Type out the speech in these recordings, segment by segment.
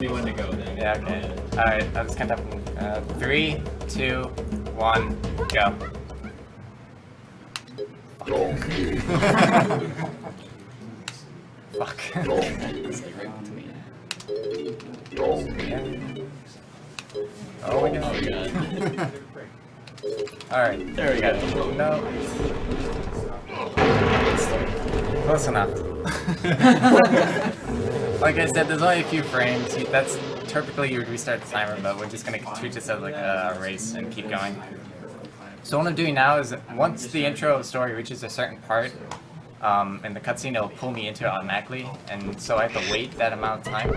me when to go then. Yeah, okay. Alright, I'm just gonna have 3, 2, 1, go. Fuck. Oh my god. Alright, there we go. No. Close enough. Like I said, there's only a few frames. That's typically you would restart the timer, but we're just gonna treat this as like a race and keep going. So what I'm doing now is once the intro story reaches a certain part, in the cutscene, it'll pull me into it automatically, and so I have to wait that amount of time,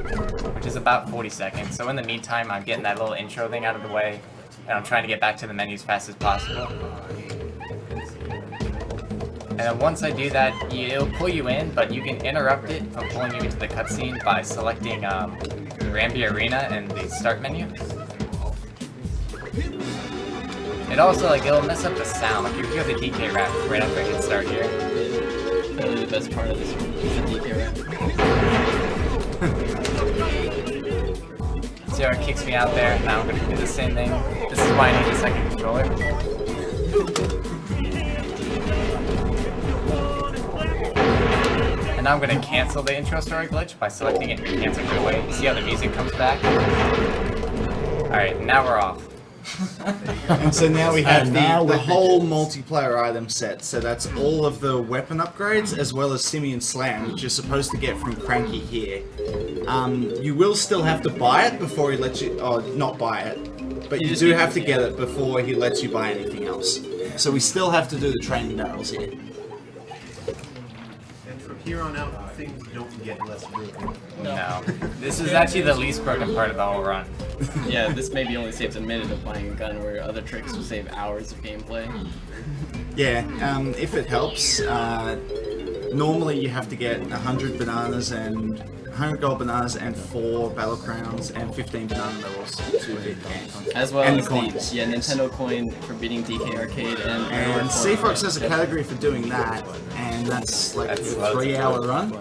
which is about 40 seconds. So in the meantime, I'm getting that little intro thing out of the way, and I'm trying to get back to the menu as fast as possible. And then once I do that, it'll pull you in, but you can interrupt it from pulling you into the cutscene by selecting Rambi Arena in the start menu. It also, like, it'll mess up the sound. Like, you hear the DK rap right after I hit start here. Probably the best part of this one is the DK rap. See how it kicks me out there? Now I'm gonna do the same thing. This is why I need a second controller. And now I'm gonna cancel the intro story glitch by selecting it and canceling it away. See how the music comes back? Alright, now we're off. And so now we have the whole multiplayer item set. So that's all of the weapon upgrades as well as Simian Slam, which you're supposed to get from Cranky here. You will still have to buy it before he lets you... Oh, not buy it. But you do have to get it before he lets you buy anything else. So we still have to do the training battles here. And from here on out, things don't get less broken. No. This is actually the least broken part of the whole run. Yeah, this maybe only saves a minute of buying a gun, where other tricks will save hours of gameplay. Yeah, if it helps, normally you have to get 100 bananas and 100 gold bananas and 4 battle crowns and 15 banana medals to beat the game. As well and as the Nintendo coin for beating DK Arcade and Cfox has a category for doing that, and that's like a 3-hour run.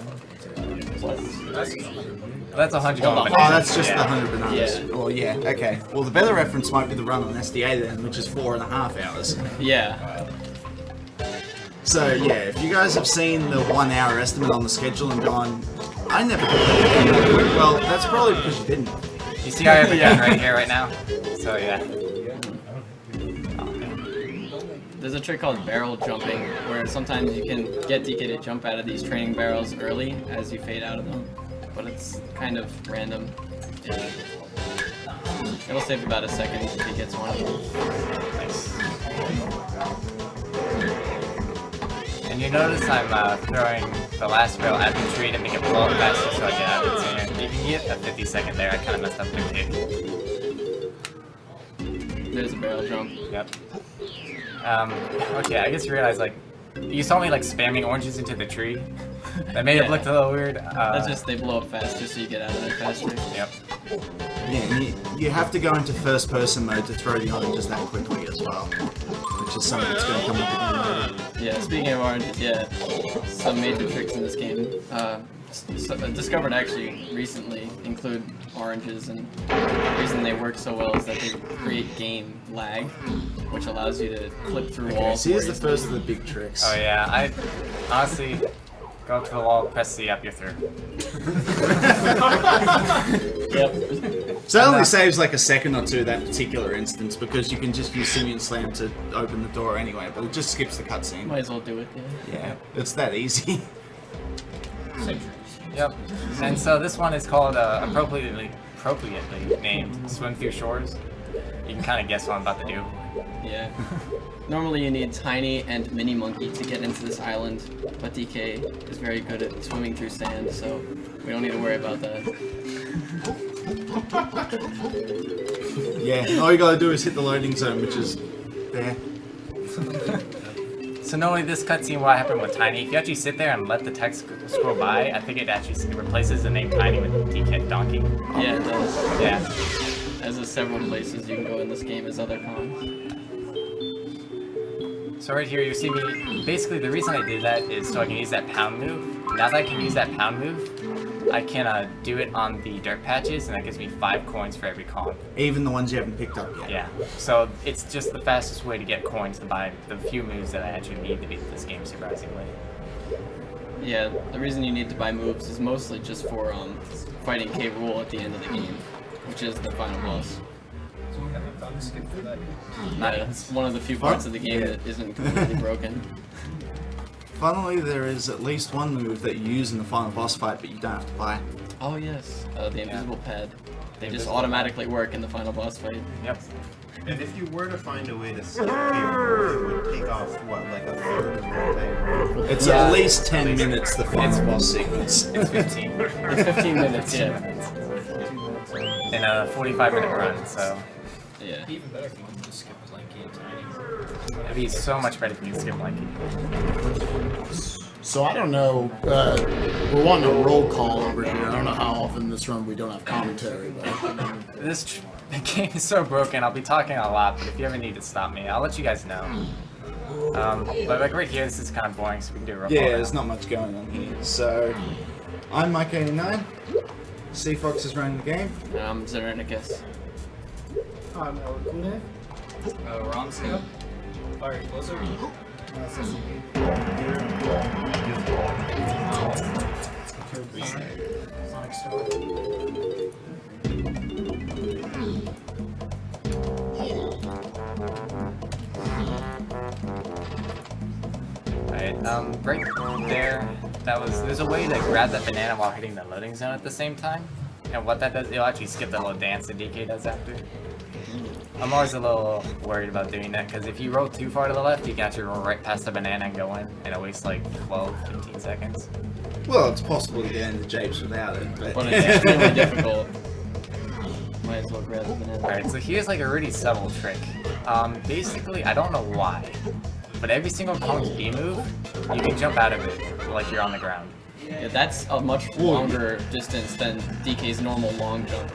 That's 100 gold Oh, bananas. that's just the 100 bananas. Yeah. Oh, yeah, okay. Well, the better reference might be the run on SDA then, which is 4.5 hours. Yeah. So, yeah, if you guys have seen the 1 hour estimate on the schedule and gone, I never did that. Well, that's probably because you didn't. You see how I have a gun right here, right now? So, yeah. There's a trick called barrel jumping, where sometimes you can get DK to jump out of these training barrels early as you fade out of them. But it's kind of random. It'll save about a second if he gets one of them. Nice. And you notice I'm throwing the last barrel at the tree to make it blow up faster so I get out of it sooner. You can get a 50-second there. I kind of messed up the kick. There's a barrel jump. Yep. Okay, I just realized, like, you saw me, like, spamming oranges into the tree. That made it look a little weird. That's just, they blow up faster so you get out of there faster. Yep. Yeah, you have to go into first person mode to throw the oranges that quickly as well, which is something that's going to come up again later. Yeah, speaking of oranges, yeah, some major tricks in this game, discovered actually recently, include oranges, and the reason they work so well is that they create game lag, which allows you to clip through walls. So here's the first of the big tricks. Oh yeah, I honestly go up to the wall, press C up, you're through. Yep. So that only saves like a second or two that particular instance because you can just use Simian Slam to open the door anyway, but it just skips the cutscene. Might as well do it, yeah. Yeah, it's that easy. Yep. And so this one is called appropriately named Swim Through Shores. You can kind of guess what I'm about to do. Yeah. Normally you need Tiny and Mini Monkey to get into this island, but DK is very good at swimming through sand, so we don't need to worry about that. Yeah, all you gotta do is hit the loading zone, which is there. So normally this cutscene, what happened with Tiny, if you actually sit there and let the text scroll by, I think it actually replaces the name Tiny with DK Donkey. Yeah, it does. Yeah. As there's several places you can go in this game as other cons. So right here you see me, basically the reason I did that is so I can use that pound move. Now that I can use that pound move, I can do it on the dirt patches, and that gives me 5 coins for every con. Even the ones you haven't picked up yet. Yeah, so it's just the fastest way to get coins to buy the few moves that I actually need to beat this game, surprisingly. Yeah, the reason you need to buy moves is mostly just for fighting K. Rool at the end of the game, which is the final boss. Yeah, it's one of the few parts of the game that isn't completely broken. Funnily, there is at least one move that you use in the final boss fight, but you don't have to buy. Oh yes, the invisible pad. They just automatically work in the final boss fight. Yep. And if you were to find a way to skip here, it would take off, what, like a third of the entire... It's Yeah. at least 10 minutes, the final boss sequence. It's 15. It's 15 minutes, yeah. In a 45-minute run, so Yeah. Even better if you wanted to skip Lanky and Tiny. it'd be so much better if you could skip Lanky. So I don't know. We're wanting a roll call over here. I don't know how often this run we don't have commentary, but This game is so broken. I'll be talking a lot, but if you ever need to stop me, I'll let you guys know. But like right here, this is kind of boring, so we can do a roll Yeah, call there's now. not much going on here. So, I'm Mike89. Cfox is running the game. Zerenicus. Romsco. Fire explosive. Alright, right there, there's a way to grab that banana while hitting the loading zone at the same time. And what that does, it'll actually skip that little dance that DK does after. I'm always a little worried about doing that, because if you roll too far to the left, you can actually roll right past the banana and go in, and it wastes like 12-15 seconds. Well, it's possible to get into Japes without it, But it's extremely difficult. Might as well grab the banana. Alright, so here's like a really subtle trick. Basically, I don't know why, but every single Kong's B move, you can jump out of it like you're on the ground. Yeah, that's a much longer distance than DK's normal long jump.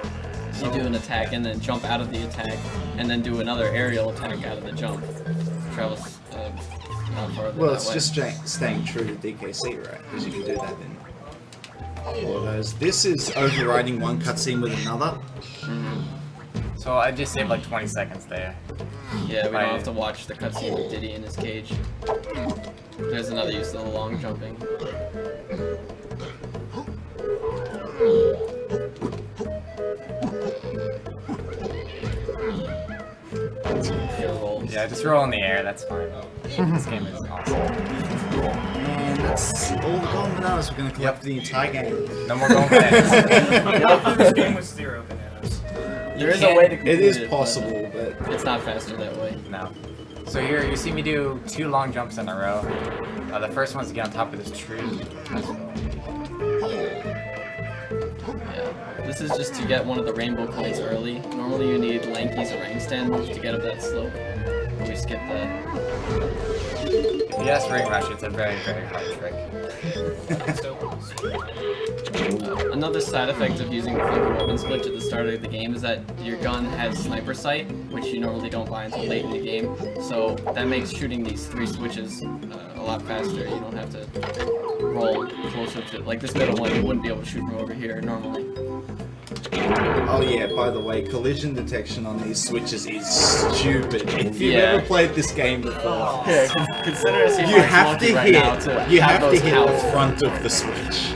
So you do an attack and then jump out of the attack, and then do another aerial attack out of the jump. Travels not farther Well, that it's way. just staying true to DKC, right? Because you can do that in all of those. This is overriding one cutscene with another. So I just saved like 20 seconds there. Yeah, we don't have to watch the cutscene with Diddy in his cage. There's another use of the long jumping. Yeah, just roll in the air, that's fine. This game is awesome. And that's all the golden bananas we're going to collect for the entire game. No more going bananas. This game was 0 bananas. There is a way to complete It is but possible, but it's not faster that way. No. So here, you see me do 2 long jumps in a row. The first one's to get on top of this tree. Yeah. This is just to get one of the rainbow coins early. Normally you need Lanky's orang stand move to get up that slope. But we skip that. If you ask Ring Rush, it's a very, very hard trick. Another side effect of using the funky weapon switch at the start of the game is that your gun has sniper sight, which you normally don't buy until late in the game. So that makes shooting these 3 switches a lot faster. You don't have to roll closer to, like this middle one, you wouldn't be able to shoot from over here normally. oh yeah, by the way, collision detection on these switches is stupid. If you've Yeah. ever played this game before, Here, consider a you have to right now hit, to you have have to those hit count. the front of the switch.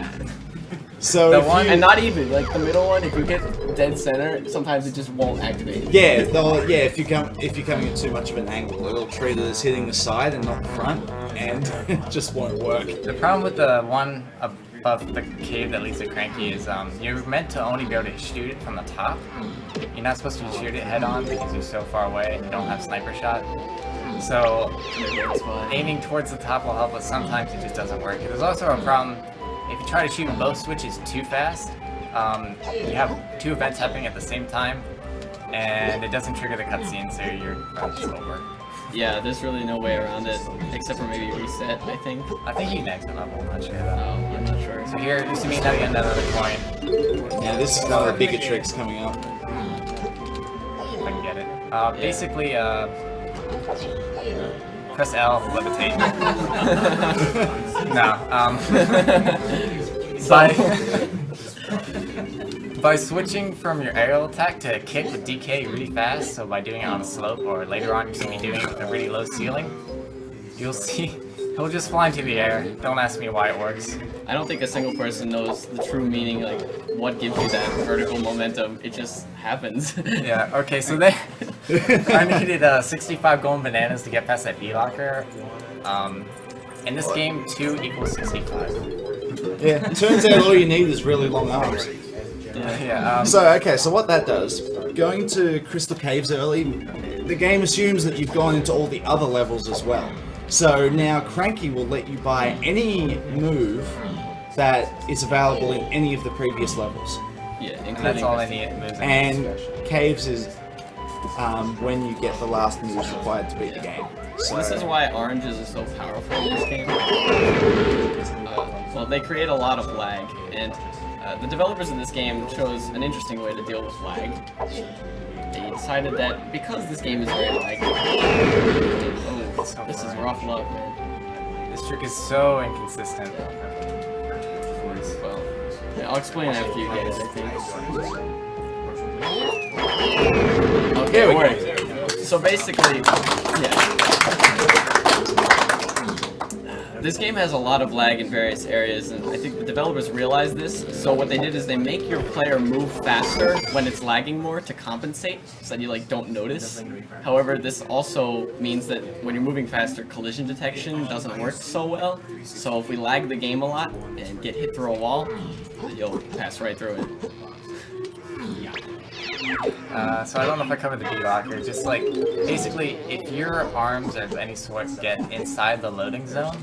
So The if one- you, And not even, like the middle one, if you hit dead center, sometimes it just won't activate. yeah, if you're coming at too much of an angle, it'll treat it as hitting the side and not the front, and it just won't work. The problem with the one above the cave that leads to Cranky is you're meant to only be able to shoot it from the top. You're not supposed to shoot it head on because you're so far away and you don't have sniper shot. So That's why. aiming towards the top will help, but sometimes it just doesn't work. There's also a problem if you try to shoot both switches too fast. You have 2 events happening at the same time, and it doesn't trigger the cutscene, so your run just over. Yeah, there's really no way around it, except for maybe reset, I think. I think you can exit level, I'm not sure No, though. I'm not sure. So here, you see me now get another coin. Yeah, this is one of the bigger tricks coming up. If I can get it. Basically, press L, levitate. No, By switching from your aerial attack to kick with DK really fast, so by doing it on a slope or later on you see me doing it with a really low ceiling, you'll see he'll just fly into the air. Don't ask me why it works. I don't think a single person knows the true meaning, like what gives you that vertical momentum. It just happens. Yeah, okay, so then I needed 65 golden bananas to get past that B-locker. In this game, 2 equals 65. Yeah, it turns out all you need is really long arms. Yeah, So, okay, so what that does, going to Crystal Caves early, the game assumes that you've gone into all the other levels as well. So now Cranky will let you buy any move that is available in any of the previous levels. Yeah, and including that's all I need. Moves And Caves is when you get the last moves required to beat the game. So this is why oranges are so powerful in this game. Well, they create a lot of lag, and the developers of this game chose an interesting way to deal with lag. They decided that because this game is very laggy, this is rough luck, man. This trick is so inconsistent. Well, yeah, I'll explain after you guys, I think. Okay, it worked. So basically, yeah. This game has a lot of lag in various areas, and I think the developers realized this, so what they did is they make your player move faster when it's lagging more to compensate, so that you like don't notice. However, this also means that when you're moving faster, collision detection doesn't work so well, so if we lag the game a lot and get hit through a wall, you'll pass right through it. So I don't know if I covered the B-locker, just like, basically, if your arms of any sort get inside the loading zone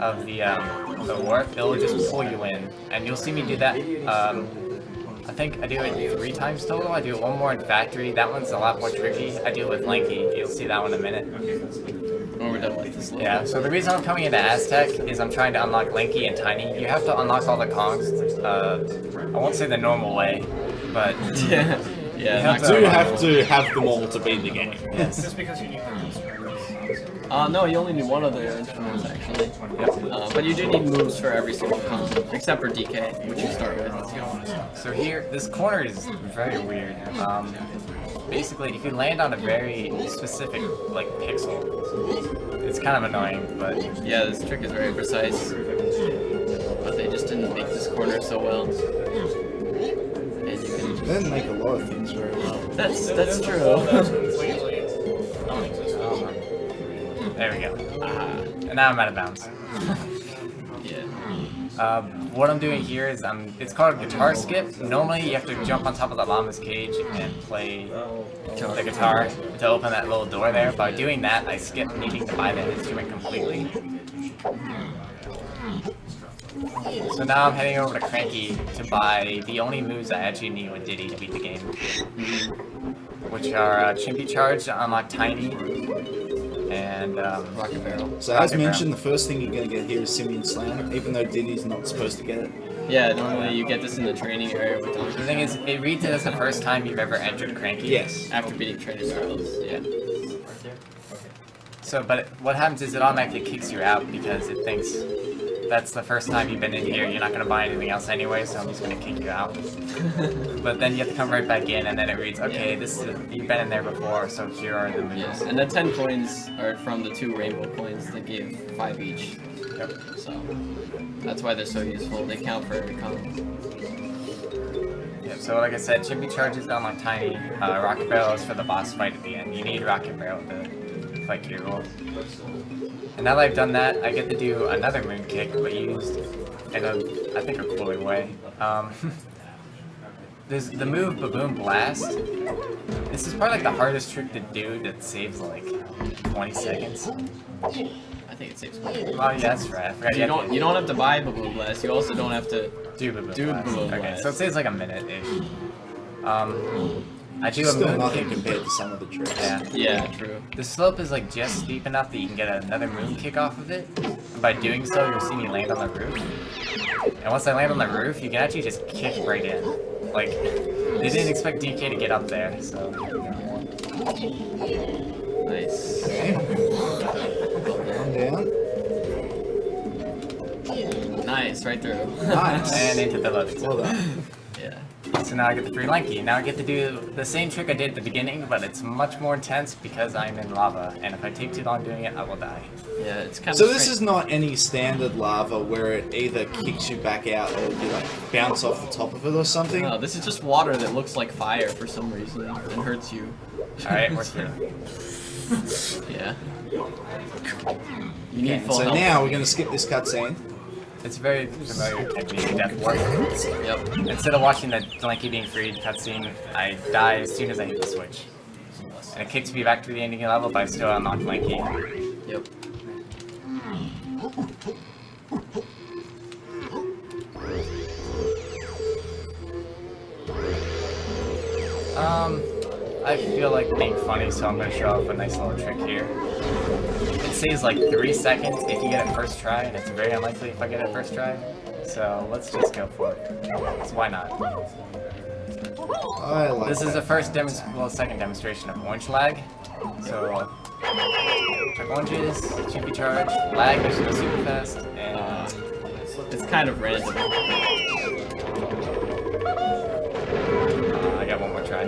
of the warp, it'll just pull you in, and you'll see me do that, I think I do it 3 times total. I do it 1 more in Factory, that one's a lot more tricky. I do it with Lanky, you'll see that one in a minute. When we're done with this level. Yeah, so the reason I'm coming into Aztec is I'm trying to unlock Lanky and Tiny. You have to unlock all the Kongs, I won't say the normal way, but Yeah, have You do have to have them all to beat the game. yes. Just because you need the moves. no, you only need one of the instruments actually. But you do need moves for every single combo, except for DK, which you start with. So here, this corner is very weird. Basically, if you land on a very specific, like, pixel, it's kind of annoying, but... Yeah, this trick is very precise, but they just didn't make this corner so well. And you can... They didn't make a lot of things very well. That's true. There we go. And now I'm out of bounds. Yeah. What I'm doing here is it's called a guitar skip. Normally you have to jump on top of the llama's cage and play the guitar to open that little door there. By doing that, I skip needing to buy that instrument completely. So now I'm heading over to Cranky to buy the only moves I actually need with Diddy to beat the game, which are Chimpy Charge to unlock Tiny, and Rocket Barrel. So as mentioned, the first thing you're going to get here is Simian Slam, even though Diddy's not supposed to get it. Yeah, normally you get this in the training area with The thing is, it reads it as the first time you've ever entered Cranky. Yes. after beating training battles. Yeah. So, but what happens is it automatically kicks you out because it thinks that's the first time you've been in here, you're not going to buy anything else anyway, so I'm just going to kick you out. But then you have to come right back in, and then it reads, okay, you've been in there before, so here are the moves. Yes, and the 10 coins are from the 2 rainbow coins that give 5 each. Yep. So that's why they're so useful. They count for every combo. Yep, so like I said, Chimpy Charge is down like Tiny. Rocket Barrel is for the boss fight at the end. You need Rocket Barrel to fight Kirul. And now that I've done that, I get to do another moon kick, but used in a, I think, a cooler way. There's the move Baboon Blast. This is probably like the hardest trick to do that saves like 20 seconds. I think it saves money. Oh yeah, that's right. I forgot You don't have to buy Baboon Blast. You also don't have to do Baboon Blast. Baboon Okay, Blast. so it saves like a minute-ish. I do a Still moon nothing kick. compared to some of the tricks. Yeah. Yeah, true. The slope is like just steep enough that you can get another moon kick off of it. And by doing so, you'll see me land on the roof. And once I land on the roof, you can actually just kick right in. Like, they didn't expect DK to get up there, so... Nice. Okay. Calm down. Nice, right through. Nice. And into the loading Well zone. done. Yeah. So now I get the free lanky. Now I get to do the same trick I did at the beginning, but it's much more intense because I'm in lava, and if I take too long doing it, I will die. Yeah, it's kind of. So this is not any standard lava where it either kicks you back out or you like bounce off the top of it or something. No, this is just water that looks like fire for some reason and hurts you. Alright, we're through. Yeah. You need full So health. now we're gonna skip this cutscene. It's very familiar technique, Death Warp. Yep. Instead of watching the lanky being freed cutscene, I die as soon as I hit the switch. And it kicks me back to the ending level, but I still unlock lanky. Yep. I feel like being funny, so I'm gonna show off a nice little trick here. It saves like 3 seconds if you get it first try, and it's very unlikely if I get it first try. So let's just go for it. So why not? I like This is that. the second demonstration of orange lag. So, check oranges, chippy charge, lag, I should go super fast, and It's kind of random. I got one more try.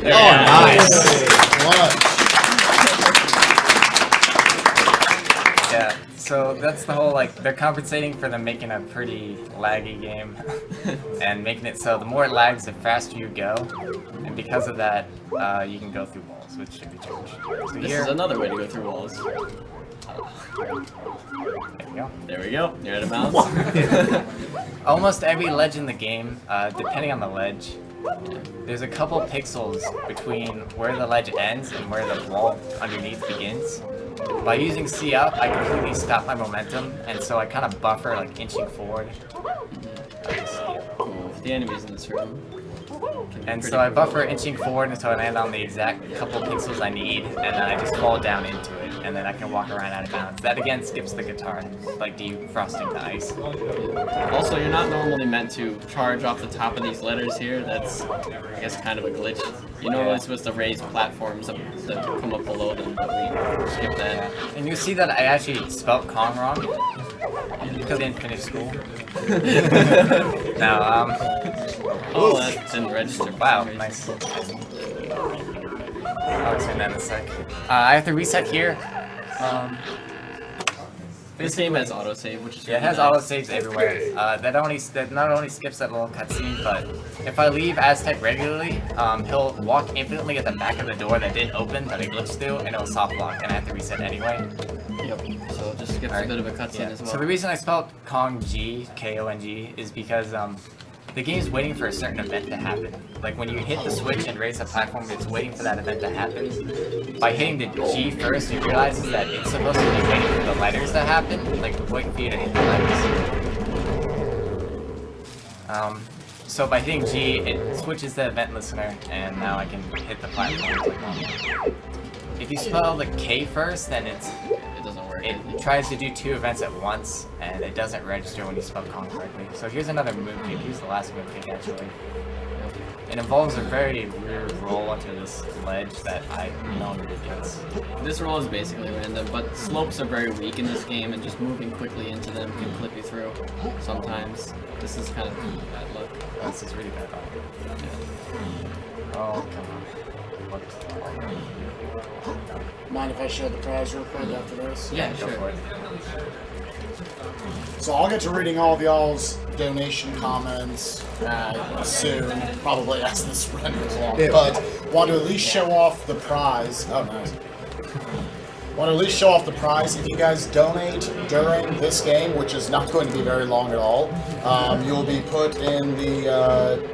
There we Oh, go. nice! What? Yeah, so that's the whole, like, they're compensating for them making a pretty laggy game and making it so the more it lags, the faster you go, and because of that, you can go through walls, which should be changed. So This here, is another way to go through walls. there we go. There we go. You're at a mouse. Almost every ledge in the game, depending on the ledge, there's a couple pixels between where the ledge ends and where the wall underneath begins. By using C up, I completely stop my momentum, and so I kind of buffer, like inching forward. Cool. If the enemies in this room. And so I buffer inching forward until I land on the exact couple pixels I need, and then I just fall down into it, and then I can walk around out of bounds. That again skips the guitar, like defrosting the ice. Also, you're not normally meant to charge off the top of these letters here. That's, I guess, kind of a glitch. You're normally supposed to raise platforms that come up below them, but we skip that. And you see that I actually spelt Kong wrong, because I didn't finish school. Now, Oh, that didn't register. wow, nice. I'll explain that in a sec. I have to reset here. This game has autosave, which is Yeah, it has autosaves everywhere. That not only skips that little cutscene, but if I leave Aztec regularly, he'll walk infinitely at the back of the door that didn't open, that I glitched through, and it'll soft lock, and I have to reset anyway. Yep. So it just skips a bit of a cutscene Yeah. as well. So the reason I spelled Kong G, K-O-N-G, is because the game's waiting for a certain event to happen. Like when you hit the switch and raise the platform, it's waiting for that event to happen. By hitting the G first, it realizes that it's supposed to be waiting for the letters to happen, like waiting for you to hit the letters. So by hitting G, it switches the event listener, and now I can hit the platform. If you spell the K first, then it doesn't work. it tries to do 2 events at once, and it doesn't register when you spell Kong correctly. So here's another move kick. Here's the last move kick, actually. It involves a very weird roll onto this ledge that I no one really gets. This roll is basically random, but slopes are very weak in this game, and just moving quickly into them can clip you through sometimes. This is kind of bad luck. This is really bad luck. Oh, come on. What? Mind if I share the prize real quick after this? Yeah, Go sure. for it. So I'll get to reading all of y'all's donation comments soon, probably as this run goes along. Yeah. But want to at least show off the prize. Oh, nice. Want to at least show off the prize. If you guys donate during this game, which is not going to be very long at all, you'll be put in the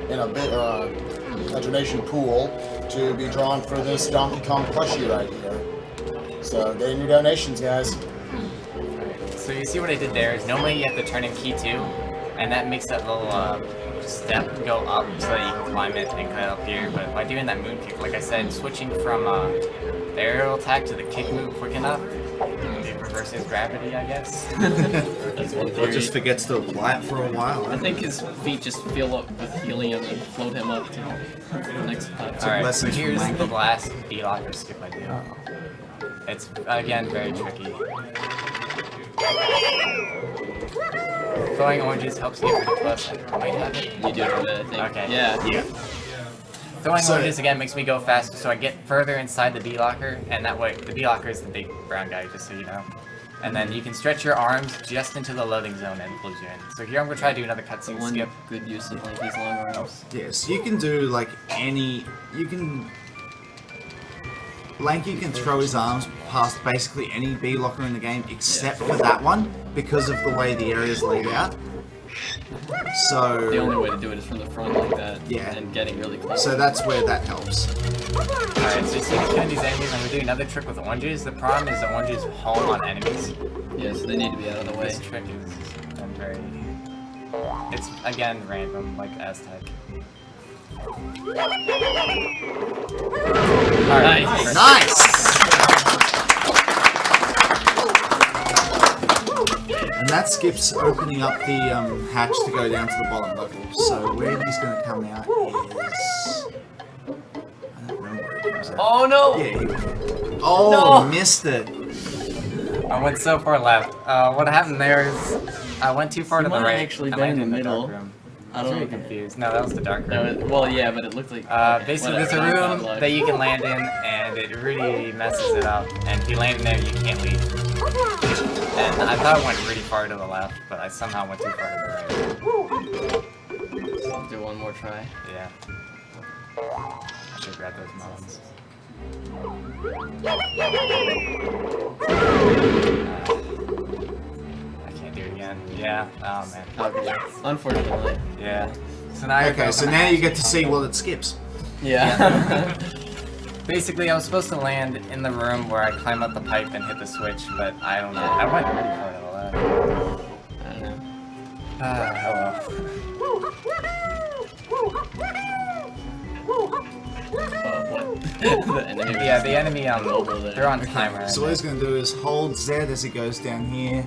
in a donation pool to be drawn for this Donkey Kong plushie right here. So get in your donations, guys. So you see what I did there is normally you have to turn in key 2, and that makes that little step go up so that you can climb it and cut up here. But by doing that moon kick, like I said, switching from the aerial attack to the kick move quick enough, it reverses gravity, I guess. That's one Or theory. just forgets to apply it for a while. I think his feet just fill up with helium and float him up to the next platform. Alright, so lessons from here's Lanky. the last B-lock or skip I do. It's, again, very tricky. Throwing oranges helps you get pretty close. I might have it. You do have it, I think. Okay. Yeah. Throwing So- oranges again makes me go faster, so I get further inside the B locker, and that way, the B locker is the big brown guy, just so you know. And then you can stretch your arms just into the loading zone and it pulls you in. So here I'm gonna try to do another The cutscene one skip. good use of like these long arms. Yes, you can do like any. You can. Lanky can throw his arms past basically any B locker in the game except for that one because of the way the area is laid out. So. The only way to do it is from the front like that. Yeah. And getting really close. So that's where that helps. Alright, so you see me killing these enemies, I'm gonna do another trick with oranges. The problem is that oranges home on enemies. Yeah, so they need to be out of the way. This trick is very... It's, again, random, like Aztec. Alright. Nice! And that skips opening up the hatch to go down to the bottom level. So where he's going to come out is... I don't know where he comes out. Oh no! Yeah, he... Oh, No! missed it. I went so far left. What happened there is I went too far You to the might have right. actually I been in landed the dark middle. room. I I was don't really know. confused. No, that was the dark room. No, well, yeah, but it looked like. Basically, there's a whatever, bad room luck. that you can land in, and it really messes it up. And if you land in there, you can't leave. And I thought I went pretty far to the left, but I somehow went too far to the right. Do one more try. Yeah. I should grab those melons. I can't do it again. Yeah. Oh man. Okay. Unfortunately. Yeah. So now Okay, so now you get to see what it skips. Yeah. Basically, I was supposed to land in the room where I climb up the pipe and hit the switch, but I don't know. I went pretty far to the left. I don't know. Oh well. What? The enemy. Yeah, the enemy Mobile there. they're on timer. So what he's going to do is hold Z as he goes down here.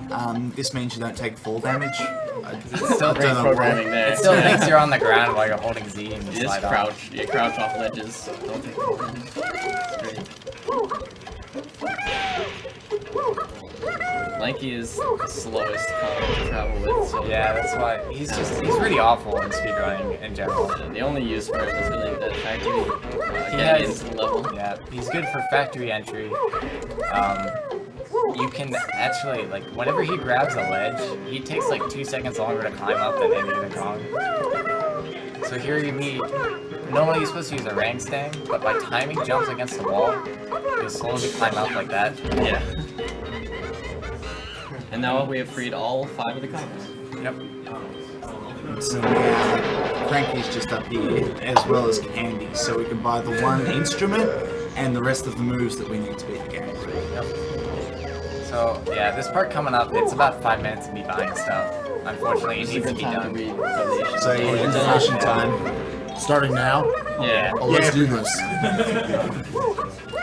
This means you don't take fall damage. It's still Great programming there. It still thinks you're on the ground while you're holding Z and You you just slide off. crouch. You crouch off ledges. Don't take full damage. It's great. Lanky is the slowest comic to travel with. So Yeah, that's why he's really awful in speedrunning in general. The only use for him is really that factory He getting has- into the level. Yeah, he's good for factory entry. You can actually, like, whenever he grabs a ledge, he takes like 2 seconds longer to climb up than any other Kong. So here you meet, normally you're supposed to use a rank stang, but by timing jumps against the wall, you'll slowly climb up like that. Yeah. And now we have freed all 5 of the comics. Yep. So now Cranky's just up here, as well as Candy, so we can buy the one instrument and the rest of the moves that we need to beat the game. Yep. So, yeah, this part coming up, it's about 5 minutes to be buying stuff. Unfortunately, it It's a needs to good be time to done. read donations. So yeah, donation time. Starting now? Yeah. Oh, let's do this.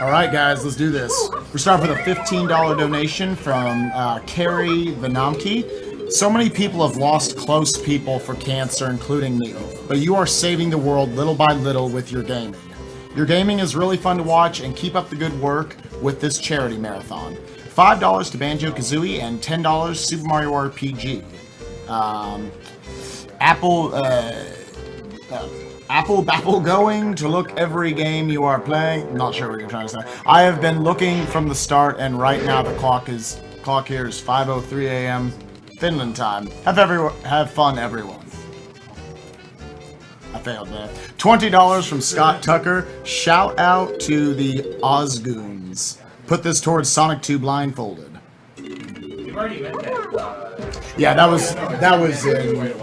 Alright guys, let's do this. We're starting with a $15 donation from Carrie Vanamki. So many people have lost close people for cancer, including me. But you are saving the world little by little with your gaming. Your gaming is really fun to watch, and keep up the good work with this charity marathon. $5 to Banjo-Kazooie and $10 Super Mario RPG. Apple Baffle going to look every game you are playing. Not sure what you're trying to say. I have been looking from the start, and right now the clock here is 5:03 a.m. Finland time. Have fun, everyone. I failed there. $20 from Scott Tucker. Shout out to the Osgoons. Put this towards Sonic 2 Blindfolded. You've already met that. Yeah, that was in like.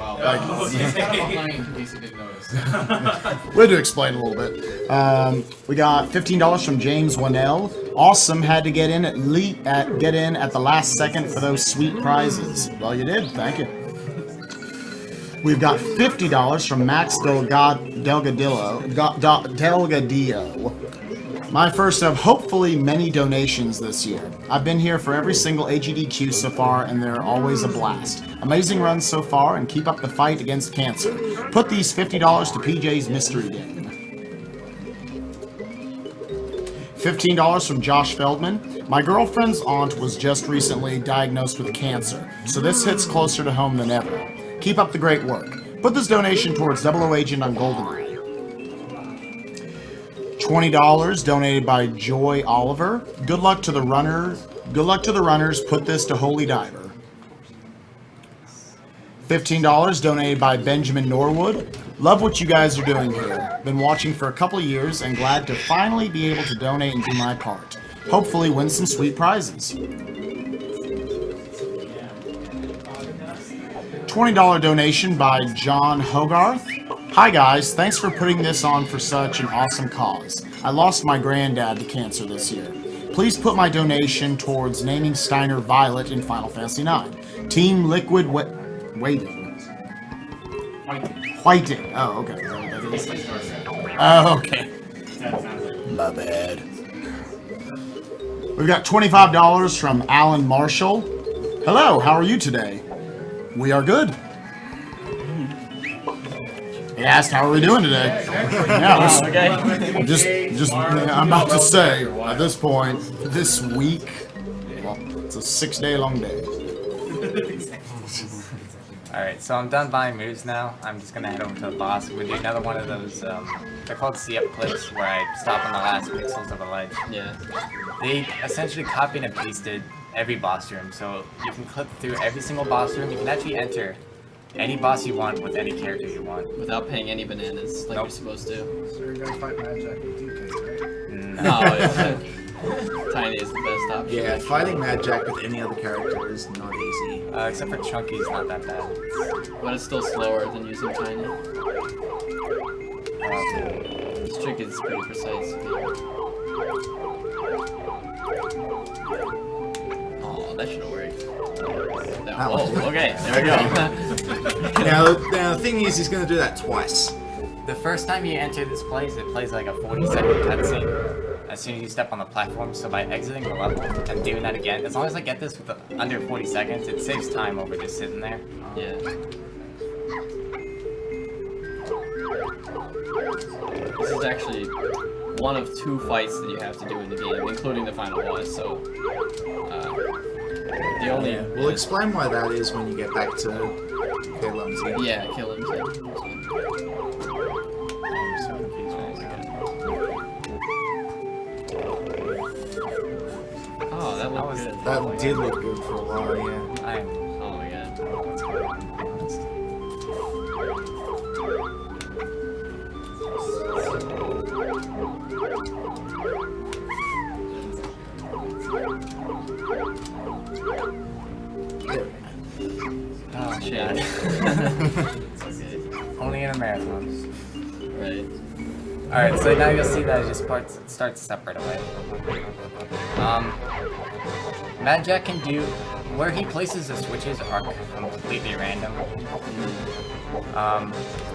We had to explain a little bit. We got $15 from James Winnell. Awesome, had to get in at the last second for those sweet prizes. Well, you did. Thank you. We've got $50 from Max Delgadillo. My first of hopefully many donations this year. I've been here for every single AGDQ so far, and they're always a blast. Amazing runs so far, and keep up the fight against cancer. Put these $50 to PJ's Mystery Game. $15 from Josh Feldman. My girlfriend's aunt was just recently diagnosed with cancer, so this hits closer to home than ever. Keep up the great work. Put this donation towards 00 Agent on GoldenEye. $20 donated by Joy Oliver. Good luck to the runner. Good luck to the runners. Put this to Holy Diver. $15 donated by Benjamin Norwood. Love what you guys are doing here. Been watching for a couple of years and glad to finally be able to donate and do my part. Hopefully win some sweet prizes. $20 donation by John Hogarth. Hi guys, thanks for putting this on for such an awesome cause. I lost my granddad to cancer this year. Please put my donation towards naming Steiner Violet in Final Fantasy IX. Team Liquid Waiting. Whiting. Oh, okay. Is that what that is? Oh, okay. My bad. We've got $25 from Alan Marshall. Hello, how are you today? We are good. He asked, how are we doing today? Yeah, Okay. I'm about to say, at this point, this week, well, it's a 6-day long day. Alright, so I'm done buying moves now. I'm just gonna head over to the boss. We'll do another one of those, they're called see-up clips, where I stop on the last pixels of a ledge. Yeah. They essentially copied and pasted every boss room, so you can clip through every single boss room. You can actually enter any boss you want with any character you want. Without paying any bananas like Nope. you're supposed to. So you're gonna fight Mad Jack with DK, right? No, Tiny is the best option. Yeah, fighting Mad Jack with any other character is not easy. Except for Chunky's not that bad. But it's still slower than using Tiny. This trick is pretty precise. Oh, that should have worked. Oh, okay, there we go. Now the thing is, he's going to do that twice. The first time you enter this place, it plays like a 40-second cutscene as soon as you step on the platform, so by exiting the level and doing that again, as long as I get this with under 40 seconds, it saves time over just sitting there. Yeah. This is actually one of 2 fights that you have to do in the game, including the final boss, so... the only... We'll explain why that is when you get back to K-Lumsy. Yeah, kill him. I'm so confused when I get Oh, that looked good. That did look good for a while, yeah. I'm... Oh my god. What's going on, to be honest. Oh, shit. It's okay. Only in a marathon. Right. Alright, so now you'll see that it just starts to separate away. Mad Jack can do... Where he places the switches are completely random.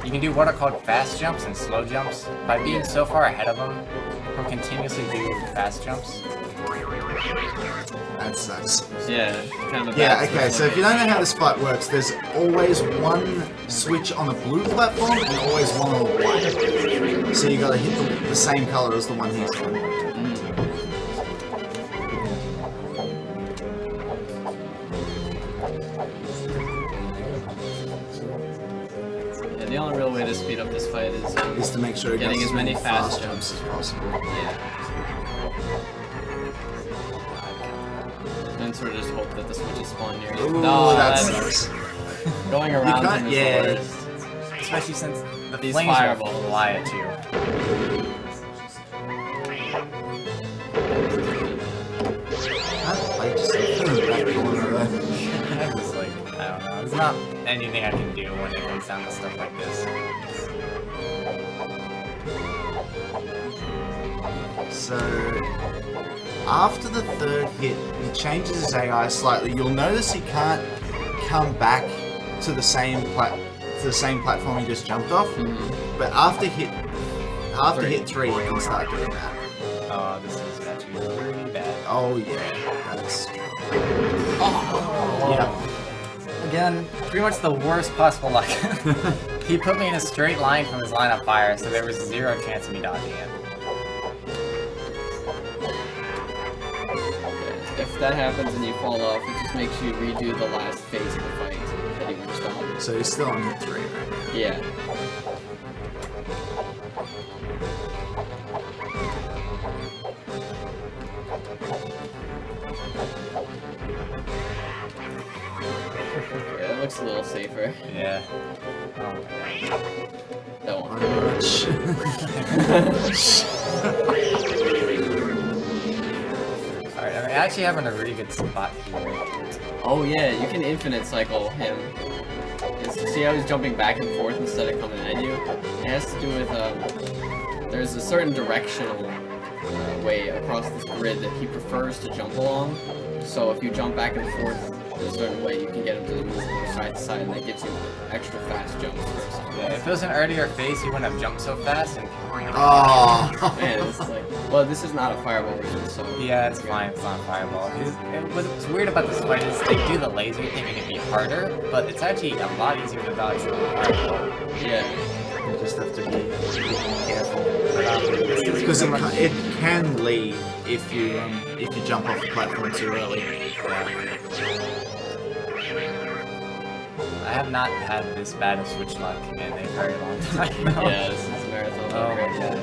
You can do what are called fast jumps and slow jumps. By being so far ahead of him, he'll continuously do fast jumps. That sucks. Yeah, kind of a Yeah, bad okay, so if you don't know how this fight works, there's always one switch on the blue platform and always one on the white. So you gotta hit the same color as the one he's on. Yeah, the only real way to speed up this fight is To make sure it getting gets as many fast jumps jumps. as possible. Yeah. And sort of just hope that the switches spawn near you. Ooh, No, that that's sucks. going around can't- him is yeah. the worst. Especially since the These flames will fireballs. fly at you. I just that corner there. I'm just like, I don't know. There's not anything I can do when it comes down to stuff like this. So, after the third hit, he changes his AI slightly. You'll notice he can't come back to the same platform he just jumped off. But after hit 3, he can start doing that. Oh, this is actually really bad. Oh yeah, that's. Yeah. Again, pretty much the worst possible luck. He put me in a straight line from his line of fire, so there was 0 chance of me dodging it. if that happens and you fall off, it just makes you redo the last phase of the fight that you were just on. So he's still on hit 3 right now. Yeah. Yeah, that looks a little safer. Yeah. That one. Alright, I'm actually having a really good spot here. Oh yeah, you can infinite cycle him. See how he's jumping back and forth instead of coming at you? It has to do with, there's a certain directional way across this grid that he prefers to jump along. So if you jump back and forth in a certain way, you can get him to move from side to side, and that gives you extra fast jumps for something. Yeah, if it was an earlier phase, he wouldn't have jumped so fast. And Oh. Man, it's like, well, this is not a fireball region, so... yeah, it's fine. It's not a fireball. What's weird about this fight is they do the laser thinking it'd be harder, but it's actually a lot easier to dodge than a fireball. Yeah. You just have to be careful. Because it can lead if you jump off the platform too early. I have not had this bad of switch luck in a very long time. Yeah, this is a marathon. Oh my god.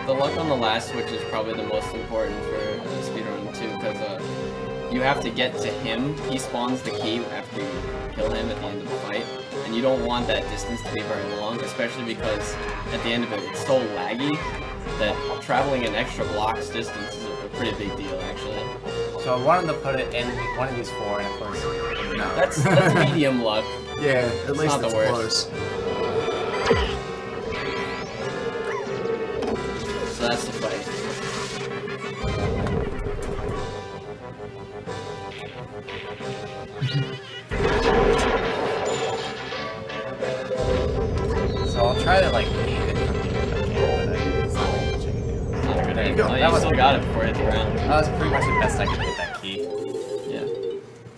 The luck on the last switch is probably the most important for speedrun too, because you have to get to him. He spawns the key after you kill him at the end of the fight, and you don't want that distance to be very long, especially because at the end of it, it's so laggy that traveling an extra block's distance is a pretty big deal, actually. So I wanted to put it in one of these 4, and of course, no. That's medium luck. Yeah, at least not it's the worst. close. So that's the fight. So I'll try to like lead it from here if I can, but it's not really much I can do. Not a good There you idea. go. Oh, That you was still got it before it hit the ground. That was pretty much the best I could do with that key. Yeah.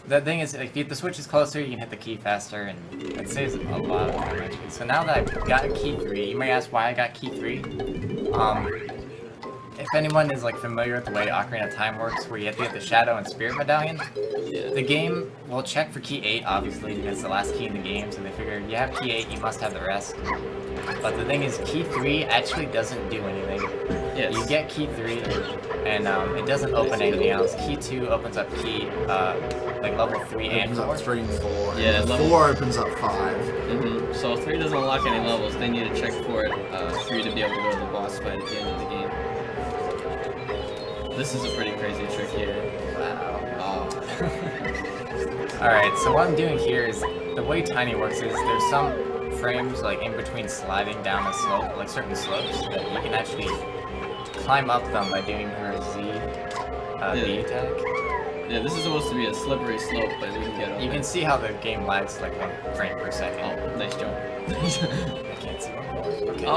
The thing is, if the switch is closer, you can hit the key faster, and it saves a lot of time actually. So now that I've got key 3, you may ask why I got key 3. If anyone is like familiar with the way Ocarina of Time works, where you have to get the Shadow and Spirit Medallion, the game will check for key 8, obviously, because it's the last key in the game, so they figure you have key 8, you must have the rest. But the thing is, key 3 actually doesn't do anything. Yes. You get key 3, and it doesn't open anything else. Key 2 opens up key, like level 3 and Opens 4. up 3 and 4. Yeah, and level 4 opens up 5. Mm-hmm. So 3 doesn't unlock any levels. They need to check for it for you to be able to go to the boss fight at the end of the game. This is a pretty crazy trick here. Wow. Alright, so what I'm doing here is, the way Tiny works is there's some frames like in between sliding down a slope, like certain slopes, that you can actually climb up them by doing her Z B attack. Yeah, this is supposed to be a slippery slope, but we can get up You there. can see how the game lags like 1 frame per second. Oh, nice jump. I can't see one more.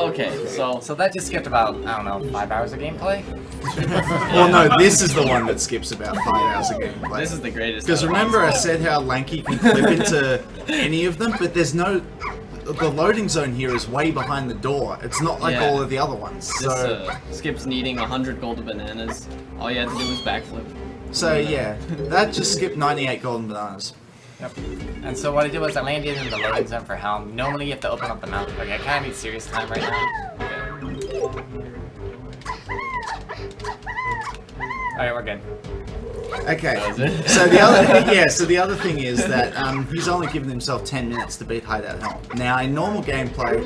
Okay. Okay, so So that just skipped about, I don't know, 5 hours of gameplay? Well, no, this is the one that skips about 5 hours of gameplay. this is the greatest. Because out of remember all. I said how Lanky can clip into any of them, but there's no... The loading zone here is way behind the door. It's not like Yeah. all of the other ones. This So, skips needing 100 golden bananas. All you had to do was backflip. yeah, that just skipped 98 golden bananas. Yep. And so what I did was I landed in the loading zone for Helm. Normally you have to open up the mount. Okay, I kind of need serious time right now. Alright, we're good. Okay, That was it? so the other thing is that he's only given himself 10 minutes to beat Hideout Helm. Now, in normal gameplay,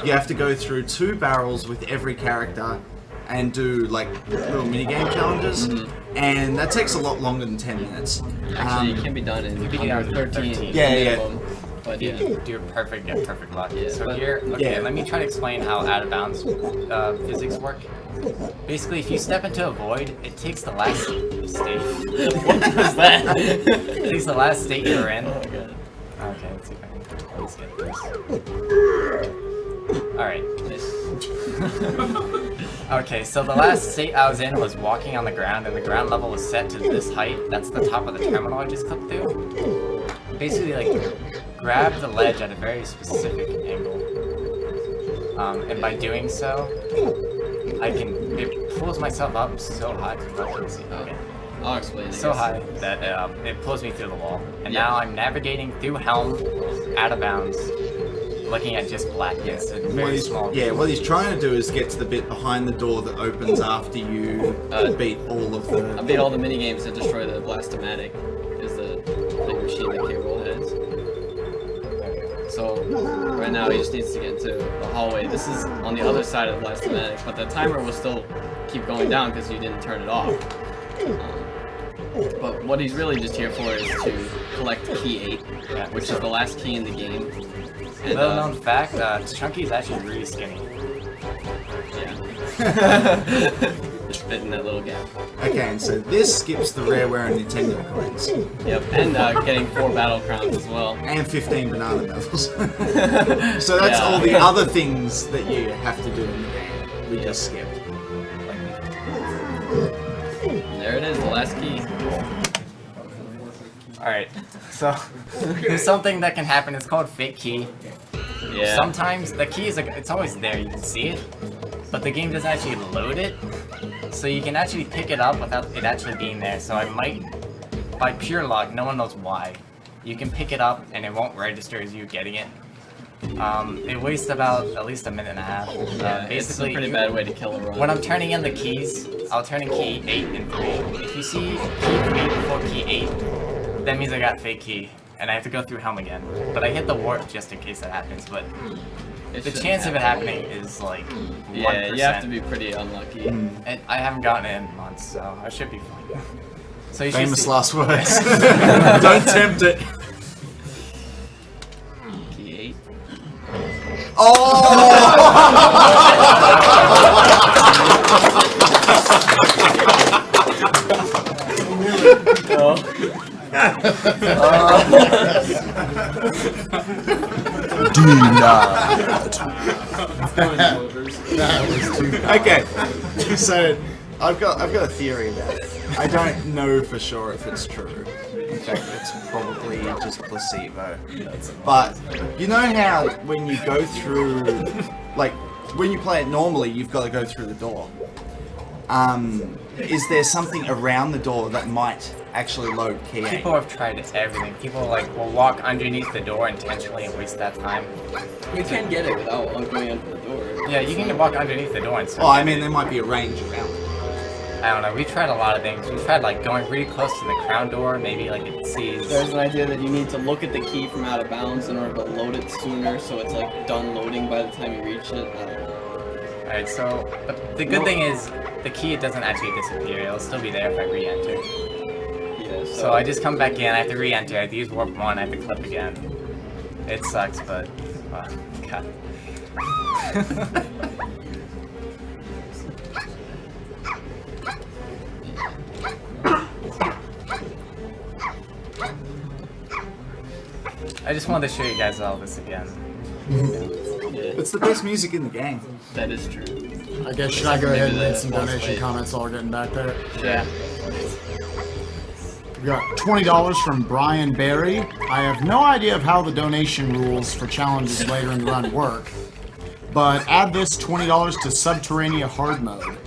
you have to go through 2 barrels with every character and do like little minigame challenges, and that takes a lot longer than 10 minutes. Actually, it can be done in beat it out under in 13. 13. Yeah, yeah. minimum, But yeah. Do perfect, get perfect luck. Yeah, So but- here, okay, Yeah. let me try to explain how out of bounds physics work. Basically, if you step into a void, it takes the last state. What was that? It takes the last state you were in. Oh my god. Okay, let's see if I can at least get this. Alright. Okay, so the last state I was in was walking on the ground, and the ground level was set to this height. That's the top of the terminal I just clicked through. Basically, like, grab the ledge at a very specific angle. And by doing so, it pulls myself up so high. Okay. I'll explain. So high that it pulls me through the wall. And Yeah. now I'm navigating through Helm, out of bounds, looking at just blackness and very small. Yeah, what he's trying to do is get to the bit behind the door that opens after you beat all of the... I beat all the mini games to destroy the Blastomatic, is the big machine that K-Roll has. So, right now he just needs to get into the hallway. This is on the other side of the Blastomatic, but the timer will still keep going down because you didn't turn it off. But what he's really just here for is to collect key 8, which is the last key in the game. And, Little known fact, Chunky is actually really skinny. Yeah. Just fit in that little gap. Okay, and so this skips the Rareware and Nintendo coins. Yep, and getting 4 battle crowns as well. And 15 banana medals. So that's all the other things that you have to do in the game. We just skipped. There it is, the last key. Alright, so there's something that can happen, it's called fake key. Yeah. Sometimes the key is like, it's always there, you can see it, but the game doesn't actually load it, so you can actually pick it up without it actually being there. So I might, by pure luck, no one knows why, you can pick it up and it won't register as you getting it. It wastes about at least a minute and a half. It's a pretty bad way to kill a run. When I'm turning in the keys, I'll turn in key 8 and 3. If you see key 3 before key 8, that means I got fake key, and I have to go through Helm again. But I hit the warp just in case that happens, but the chance of it happening is like 1%. Yeah, you have to be pretty unlucky. And I haven't gotten it in months, so I should be fine. So you Famous should see. last words. Don't tempt it. Key 8. Okay, so I've got a theory about it. I don't know for sure if it's true. In fact, it's probably just placebo. But you know how when you go through, like when you play it normally, you've got to go through the door. Is there something around the door that might actually load key 8? People have tried everything. People like will walk underneath the door intentionally and waste that time. You can get it without going under the door. Yeah, you can walk underneath the door and still Oh, I get mean, it. there might be a range around it. I don't know, we've tried a lot of things. We've tried like going really close to the crown door, maybe like it sees. There's an idea that you need to look at the key from out of bounds in order to load it sooner, so it's like done loading by the time you reach it. I don't know. Alright, so but the good thing is the key doesn't actually disappear. It'll still be there if I re-enter. Yeah, So I just come back in, I have to re-enter, I have to use warp 1, I have to clip again. It sucks, but God. I just wanted to show you guys all this again. It's the best music in the game. That is true. I guess should I go ahead and Maybe read the some boss donation fight. comments while we're getting back there? Yeah. We got $20 from Brian Barry. I have no idea of how the donation rules for challenges later in the run work, but add this $20 to Subterranea Hard Mode.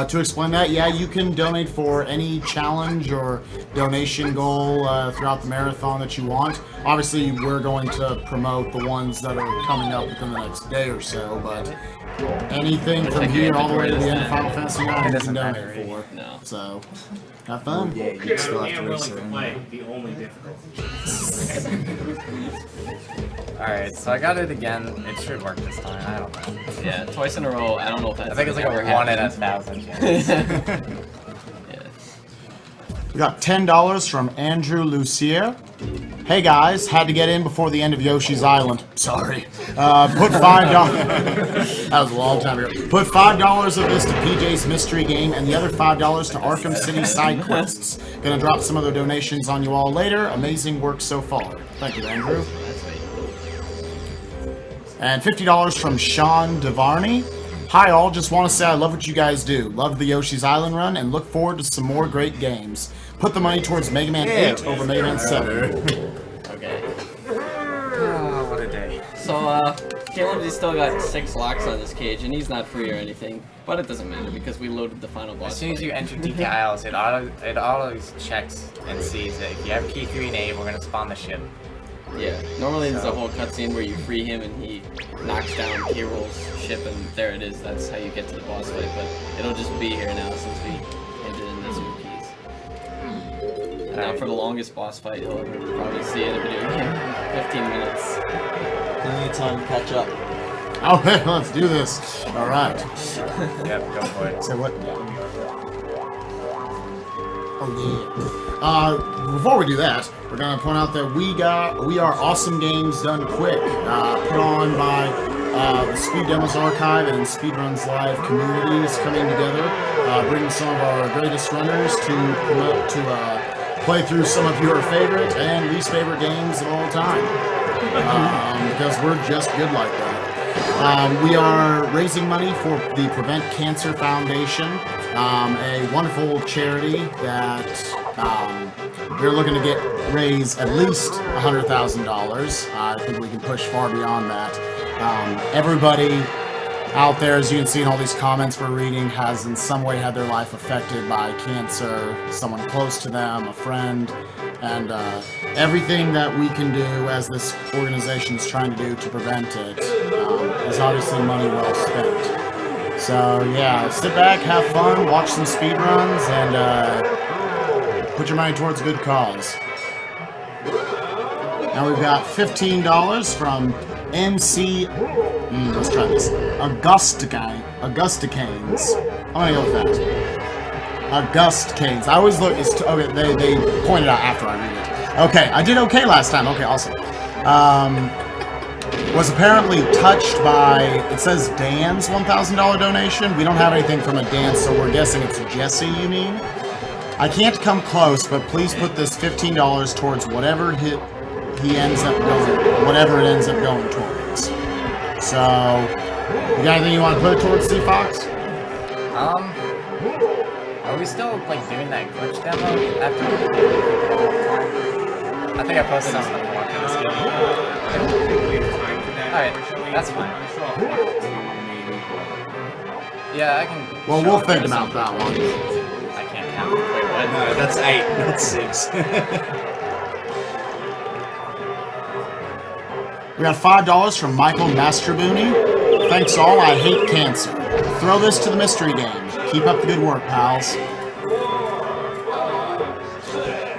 To explain that, yeah, you can donate for any challenge or donation goal throughout the marathon that you want. Obviously, we're going to promote the ones that are coming up within the next day or so, but anything from here all the way to the end of Final Fantasy IX you can doesn't matter, donate really. for. No. So, have fun. Yeah, you still I have am to willing to research. play the only difficult. Alright, so I got it again. It should work this time, I don't know. Yeah, twice in a row. I don't know if that's I think it's like a ever 1 in happened. 1,000 chance. Yeah. We got $10 from Andrew Lucier. Hey guys, had to get in before the end of Yoshi's Island. Sorry. Put $5. That was a long time ago. Put $5 of this to PJ's Mystery Game and the other $5 to Arkham City side quests. Gonna drop some other donations on you all later. Amazing work so far. Thank you, Andrew. And $50 from Sean Devarney. Hi all, just want to say I love what you guys do. Love the Yoshi's Island run and look forward to some more great games. Put the money towards Mega Man 8 over Mega Man 7. Okay. Oh, what a day. So, Caleb's still got 6 locks on this cage, and he's not free or anything. But it doesn't matter because we loaded the final boss. As soon as you enter DK Isles, it always checks and sees that if you have key 3 and 8, we're gonna spawn the ship. Yeah, normally there's a whole cutscene where you free him and he knocks down K-Roll's ship, and there it is. That's how you get to the boss fight, but it'll just be here now since we handed in the 2 keys. And now for the longest boss fight you'll ever probably see in a video game. 15 minutes. Plenty of time to catch up. Oh, hey, let's do this. All right. Yep, go for it. Say what? Oh yeah. Before we do that, we're gonna point out that we are awesome games done quick, put on by the Speed Demos Archive and Speedruns Live communities coming together, bringing some of our greatest runners to play through some of your favorite and least favorite games of all time, because we're just good like that. We are raising money for the Prevent Cancer Foundation, a wonderful charity that we're looking to raise at least $100,000. I think we can push far beyond that. Everybody out there, as you can see in all these comments we're reading, has in some way had their life affected by cancer, someone close to them, a friend, and everything that we can do as this organization is trying to do to prevent it is obviously money well spent. So yeah, sit back, have fun, watch some speedruns, and put your money towards a good cause. Now we've got $15 from NC. Let's try this. Augusta Canes. I'm gonna go with that. August Canes. I always look. Okay, they pointed out after I read it. Okay, I did okay last time. Okay, awesome. Was apparently touched by, it says Dan's $1,000 donation. We don't have anything from a Dan, so we're guessing it's Jesse, you mean? I can't come close, but please put this $15 towards whatever he ends up going, whatever it ends up going towards. So, you got anything you want to put it towards, Cfox? Are we still like doing that glitch demo after? I think I posted something on the forum for this game. Alright, that's fine. Yeah, I can. Well, we'll think about that one. I can't count. Wait, what? No, that's 8, not 6. We got $5 from Michael Mastrabuni. Thanks all, I hate cancer. Throw this to the mystery game. Keep up the good work, pals.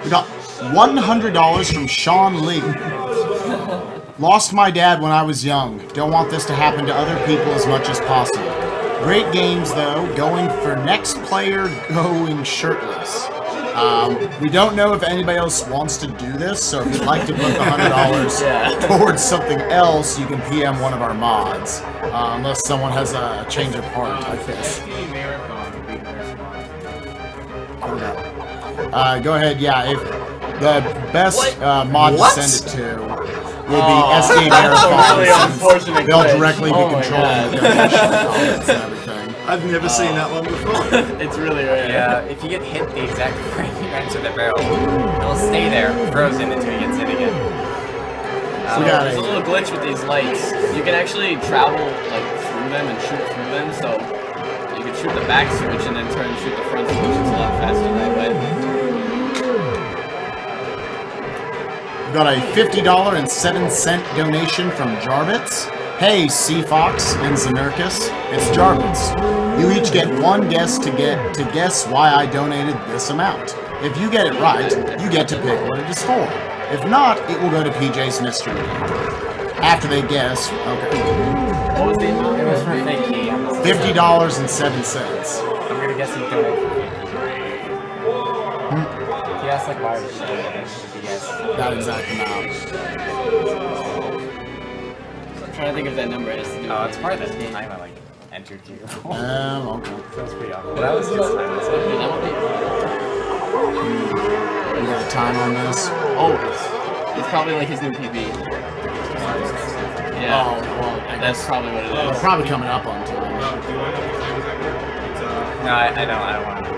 We got $100 from Sean Lee. Lost my dad when I was young. Don't want this to happen to other people as much as possible. Great games, though. Going for next player going shirtless. We don't know if anybody else wants to do this, so if you'd like to put the $100 towards something else, you can PM one of our mods. Unless someone has a change of heart, I guess. Go ahead, yeah. If the best mod to send it to will be SD Marathon. Really unfortunate. They'll directly be controlling the donations and everything. I've never seen that one before. It's really rare. Yeah, if you get hit the exact frame you enter the barrel, it'll stay there, frozen until you get hit again. There's a little glitch with these lights. You can actually travel like through them and shoot through them, so you can shoot the back switch and then turn and shoot the front switch. It's a lot faster that way. We've got a $50.07 donation from Jarbits. Hey, Cfox and Zanurkus, it's Jarbits. You each get one guess to guess why I donated this amount. If you get it right, you get to pick what it is for. If not, it will go to PJ's mystery. After they guess, okay. What was the amount? It was for fake key. $50.07. I'm gonna guess he's doing it for fake key. He asked like why would you donate it if you guess. That exact amount. I'm trying to think if that number has to do with Oh, it's part of the time I like entered here. Okay. That's pretty awful. But that was his time. You got a time on this? Oh, it's probably like his new PB. Yeah. Oh, well, That's probably what it we're is. probably coming up on time. No, I don't want to.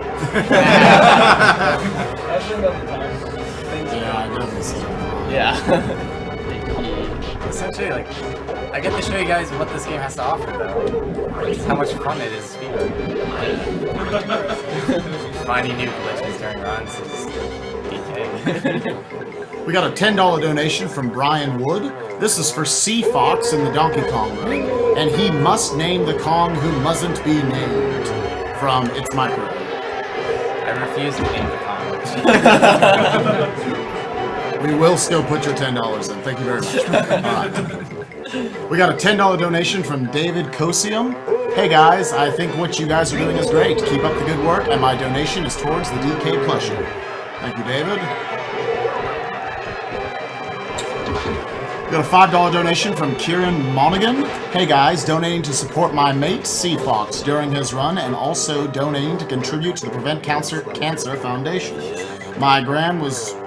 Yeah, I definitely see it. Yeah. Essentially, like, I get to show you guys what this game has to offer, though. Just how much fun it is speedrun. Finding new glitches during runs is DK. We got a $10 donation from Brian Wood. This is for Cfox in the Donkey Kong run, and he must name the Kong who mustn't be named. From It's Micro. I refuse to name the Kong. We will still put your $10 in. Thank you very much. We got a $10 donation from David Kosium. Hey guys, I think what you guys are doing is great. Keep up the good work, and my donation is towards the DK plushie. Thank you, David. We got a $5 donation from Kieran Monaghan. Hey guys, donating to support my mate Cfox during his run, and also donating to contribute to the Prevent Cancer Foundation. My grandfather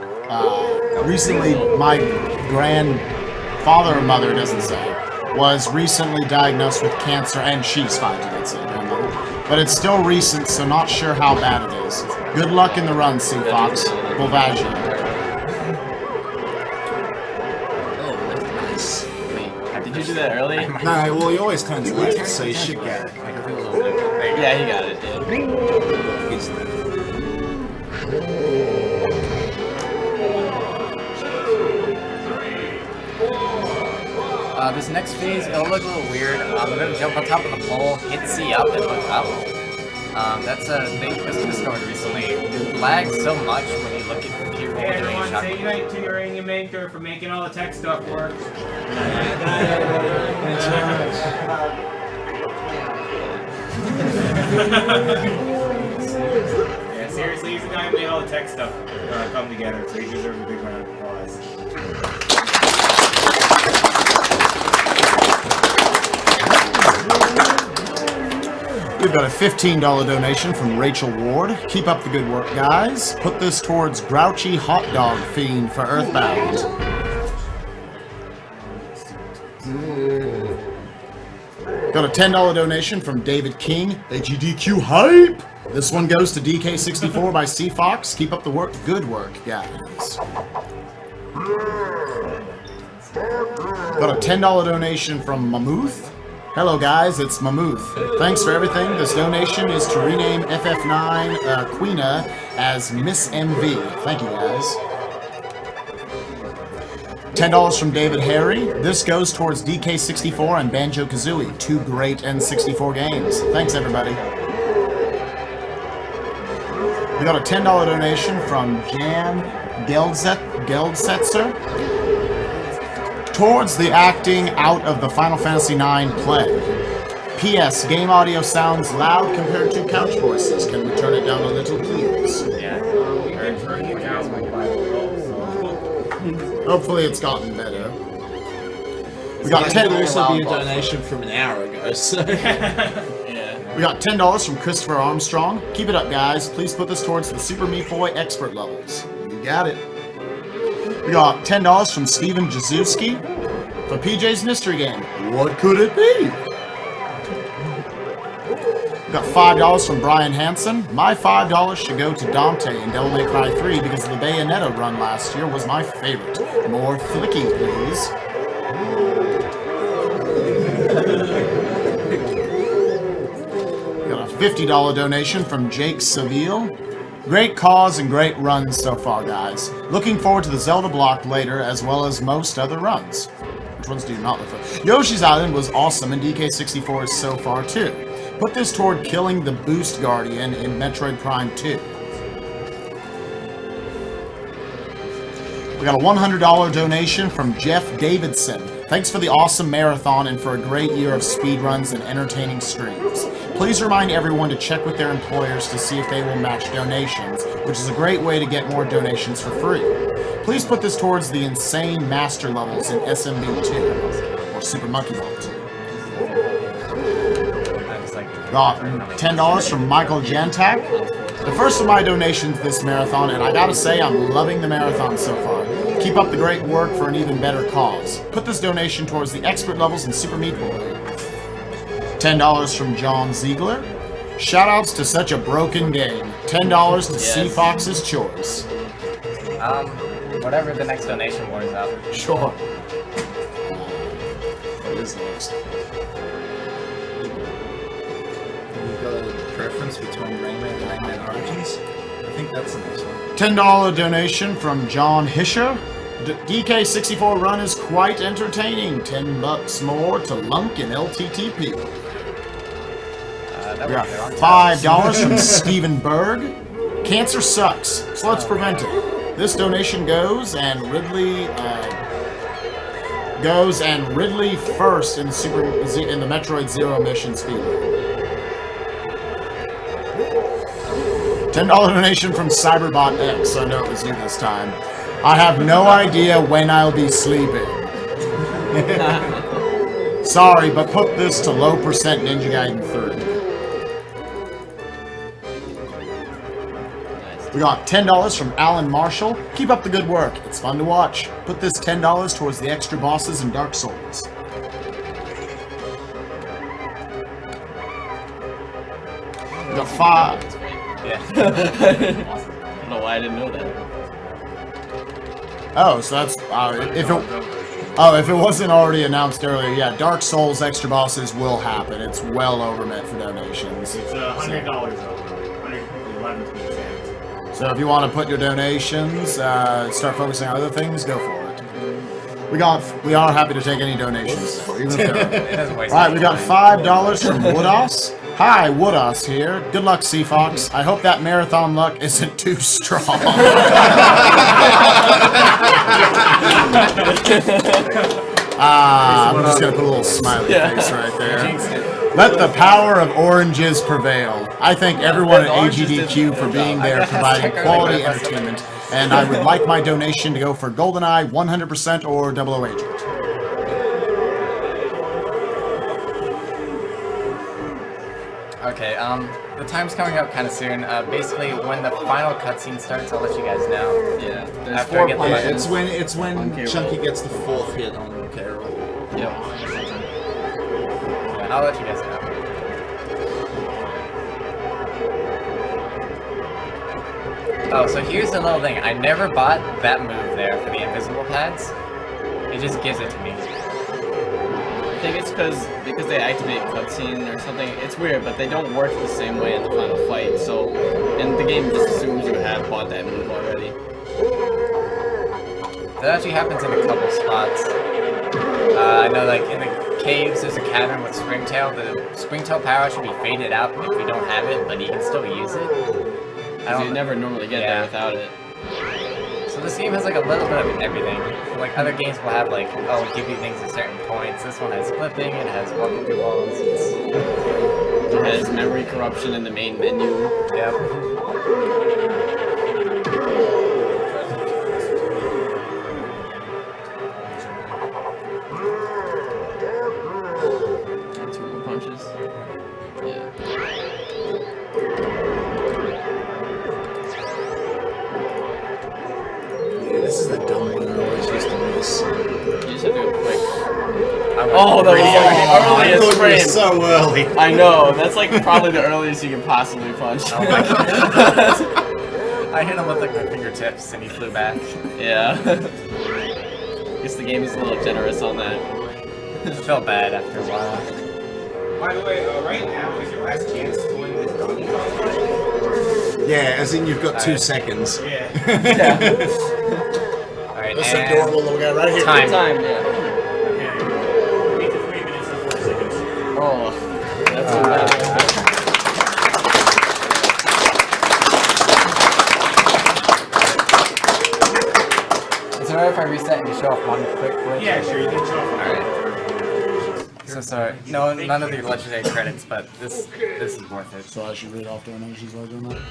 or mother doesn't say, was recently diagnosed with cancer, and she's fine, didn't say grandmother. But it's still recent, so not sure how bad it is. Good luck in the run, Cfox. Bovagia. Oh, that's nice. Wait, did you do that early? No, well, he always turns left, so you should get it. Yeah, he got it. This next phase, it'll look a little weird. I'm going to jump on top of the pole, hit C up, and look up. That's a thing I discovered recently. It lags so much when you look at the computer. Hey everyone, say goodnight to your Uranium Maker for making all the tech stuff work. Yeah, seriously, he's the guy who made all the tech stuff come together, so he deserves a big round of applause. We've got a $15 donation from Rachel Ward. Keep up the good work, guys. Put this towards Grouchy Hot Dog Fiend for Earthbound. Got a $10 donation from David King. AGDQ hype! This one goes to DK64 by Cfox. Keep up the good work, guys. Got a $10 donation from Mammoth. Hello guys, it's Mammoth. Thanks for everything. This donation is to rename FF9 Queena as Miss MV. Thank you guys. $10 from David Harry. This goes towards DK64 and Banjo-Kazooie, two great N64 games. Thanks everybody. We got a $10 donation from Jan Geldsetzer. Towards the acting out of the Final Fantasy IX play. P.S. Game audio sounds loud compared to couch voices. Can we turn it down a little, please? Hopefully it's gotten better. We got That could $10. also be a donation from an hour ago, so... Yeah. We got $10 from Christopher Armstrong. Keep it up, guys. Please put this towards the Super Meat Boy expert levels. You got it. We got $10 from Steven Jazewski for PJ's Mystery Game. What could it be? We got $5 from Brian Hansen. My $5 should go to Dante in Devil May Cry 3 because the Bayonetta run last year was my favorite. More flicky, please. We got a $50 donation from Jake Seville. Great cause and great runs so far, guys. Looking forward to the Zelda block later, as well as most other runs. Which ones do you not look for? Yoshi's Island was awesome, and DK64 is so far, too. Put this toward killing the Boost Guardian in Metroid Prime 2. We got a $100 donation from Jeff Davidson. Thanks for the awesome marathon and for a great year of speedruns and entertaining streams. Please remind everyone to check with their employers to see if they will match donations, which is a great way to get more donations for free. Please put this towards the insane master levels in SMB 2, or Super Monkey Ball 2. Got $10 from Michael Jantak. The first of my donations this marathon, and I gotta say I'm loving the marathon so far. Keep up the great work for an even better cause. Put this donation towards the expert levels in Super Meat Boy. $10 from John Ziegler. Shoutouts to such a broken game. $10 to Yes. Cfox's choice. whatever the next donation war is out. Sure. What is next? You've got a preference between Rayman and Rayman Origins? I think that's the next one. $10 donation from John Hischer. DK64 run is quite entertaining. $10 more to Lunk and LTTP. We got $5 from Stephen Berg. Cancer sucks, so let's prevent it. This donation goes and Ridley first in the Metroid Zero mission speedrun. $10 donation from Cyberbot X. I know it was you this time. I have no idea when I'll be sleeping. Sorry, but put this to low percent Ninja Gaiden 3. We got $10 from Alan Marshall. Keep up the good work. It's fun to watch. Put this $10 towards the extra bosses in Dark Souls. We got 5. Yeah. I don't know why I didn't know that. Oh, so that's if it wasn't already announced earlier, yeah, Dark Souls extra bosses will happen. It's well over meant for donations. It's $100 over. $111 to be exact. So if you want to put your donations, start focusing on other things, go for it. We are happy to take any donations, though, even if they're It doesn't waste Alright, any we got time. $5 from Woodos. Hi, Woodos here. Good luck, Cfox. I hope that marathon luck isn't too strong. I'm just gonna put a little smiley face right there. Let the power of oranges prevail. I thank everyone at AGDQ for being there, providing quality entertainment, and I would like my donation to go for GoldenEye 100% or 00 Agent. Okay, the time's coming up kind of soon. Basically, when the final cutscene starts, I'll let you guys know. Yeah, there's After I 4 get the punches. button. It's when K-roll. Chunky gets the 4th hit on K-roll. Yep. Yeah, I'll let you guys know. Oh, so here's the little thing. I never bought that move there for the invisible pads. It just gives it to me. I think it's because they activate cutscene or something. It's weird, but they don't work the same way in the final fight. So, and the game just assumes you have bought that move already. That actually happens in a couple spots. I know, like, in the caves, there's a cavern with Springtail. The Springtail power should be faded out if you don't have it, but you can still use it. Because you never normally get there without it. So this game has, like, a little bit of everything. Like, other games will have, like, oh, give you things at certain points. This one has clipping, it has walking through walls. It has memory corruption in the main menu. Yep. Two more punches. Yeah. This is the dumb one I always used to miss. You just have to go quick. Oh, that was I the earliest thought it frame. was so early. I know, that's like probably the earliest you can possibly punch. Oh my God. I hit him with, like, my fingertips, and he flew back. Yeah. Guess the game is a little generous on that. I felt bad after a while. By the way, right now is your last chance to win this Donkey Kong. Yeah, as in you've got 2 seconds. Yeah. Alright, This is and adorable little guy right here. time. Time, yeah. Okay. 3 minutes and 4 seconds. Oh, that's a bad one. Is it alright if I reset and just show off one quick glitch? Yeah, sure, you can show off. Alright. So sorry. No, none of the legendary credits, but this is worth it. So I should read off donations while doing that?